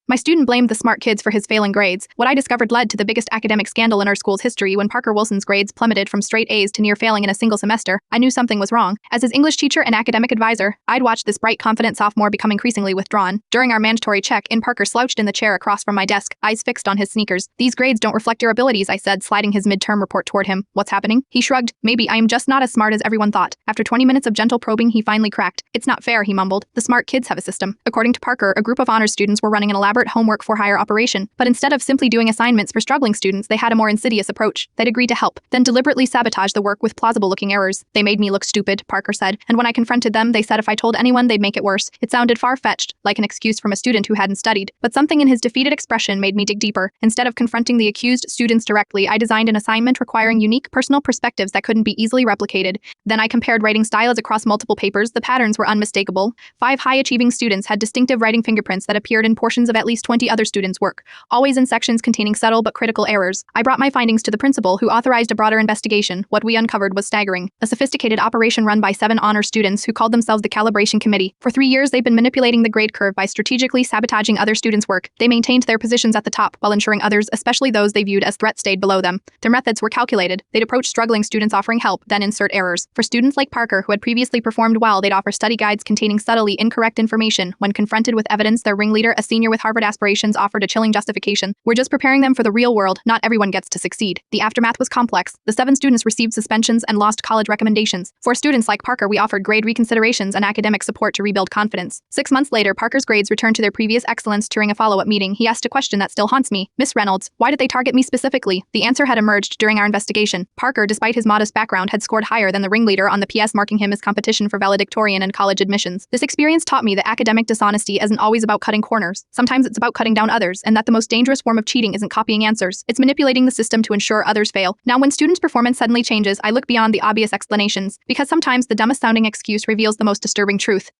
My student blamed the smart kids for his failing grades. What I discovered led to the biggest academic scandal in our school's history when Parker Wilson's grades plummeted from straight A's to near failing in a single semester. I knew something was wrong. As his English teacher and academic advisor, I'd watched this bright, confident sophomore become increasingly withdrawn. During our mandatory check-in, Parker slouched in the chair across from my desk, eyes fixed on his sneakers. "These grades don't reflect your abilities," I said, sliding his midterm report toward him. "What's happening?" He shrugged. "Maybe I am just not as smart as everyone thought." After 20 minutes of gentle probing, he finally cracked. "It's not fair," he mumbled. "The smart kids have a system." According to Parker, a group of honors students were running an elaborate homework for hire operation, but instead of simply doing assignments for struggling students, they had a more insidious approach. They'd agree to help, then deliberately sabotage the work with plausible-looking errors. "They made me look stupid," Parker said, "and when I confronted them, they said if I told anyone, they'd make it worse." It sounded far-fetched, like an excuse from a student who hadn't studied, but something in his defeated expression made me dig deeper. Instead of confronting the accused students directly, I designed an assignment requiring unique personal perspectives that couldn't be easily replicated. Then I compared writing styles across multiple papers. The patterns were unmistakable. 5 high-achieving students had distinctive writing fingerprints that appeared in portions of at least 20 other students' work, always in sections containing subtle but critical errors. I brought my findings to the principal, who authorized a broader investigation. What we uncovered was staggering. A sophisticated operation run by 7 honor students who called themselves the Calibration Committee. For 3 years, they've been manipulating the grade curve by strategically sabotaging other students' work. They maintained their positions at the top while ensuring others, especially those they viewed as threats, stayed below them. Their methods were calculated. They'd approach struggling students offering help, then insert errors. For students like Parker, who had previously performed well, they'd offer study guides containing subtly incorrect information. When confronted with evidence, their ringleader, a senior with Harvard aspirations, offered a chilling justification. "We're just preparing them for the real world. Not everyone gets to succeed." The aftermath was complex. The 7 students received suspensions and lost college recommendations. For students like Parker, we offered grade reconsiderations and academic support to rebuild confidence. 6 months later, Parker's grades returned to their previous excellence. During a follow-up meeting, he asked a question that still haunts me. "Miss Reynolds, why did they target me specifically?" The answer had emerged during our investigation. Parker, despite his modest background, had scored higher than the ringleader on the PS, marking him as competition for valedictorian and college admissions. This experience taught me that academic dishonesty isn't always about cutting corners. Sometimes it's about cutting down others, and that the most dangerous form of cheating isn't copying answers. It's manipulating the system to ensure others fail. Now, when students' performance suddenly changes, I look beyond the obvious explanations, because sometimes the dumbest sounding excuse reveals the most disturbing truth.